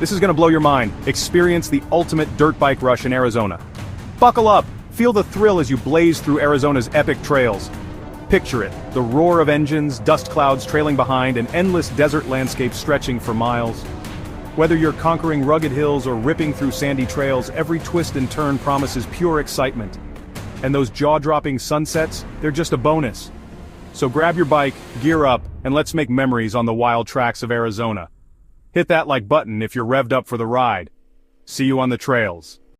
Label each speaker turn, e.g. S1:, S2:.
S1: This is gonna blow your mind. Experience the ultimate dirt bike rush in Arizona. Buckle up, feel the thrill as you blaze through Arizona's epic trails. Picture it, the roar of engines, dust clouds trailing behind, an endless desert landscape stretching for miles. Whether you're conquering rugged hills or ripping through sandy trails, every twist and turn promises pure excitement. And those jaw-dropping sunsets, they're just a bonus. So grab your bike, gear up, and let's make memories on the wild tracks of Arizona. Hit that like button if you're revved up for the ride. See you on the trails.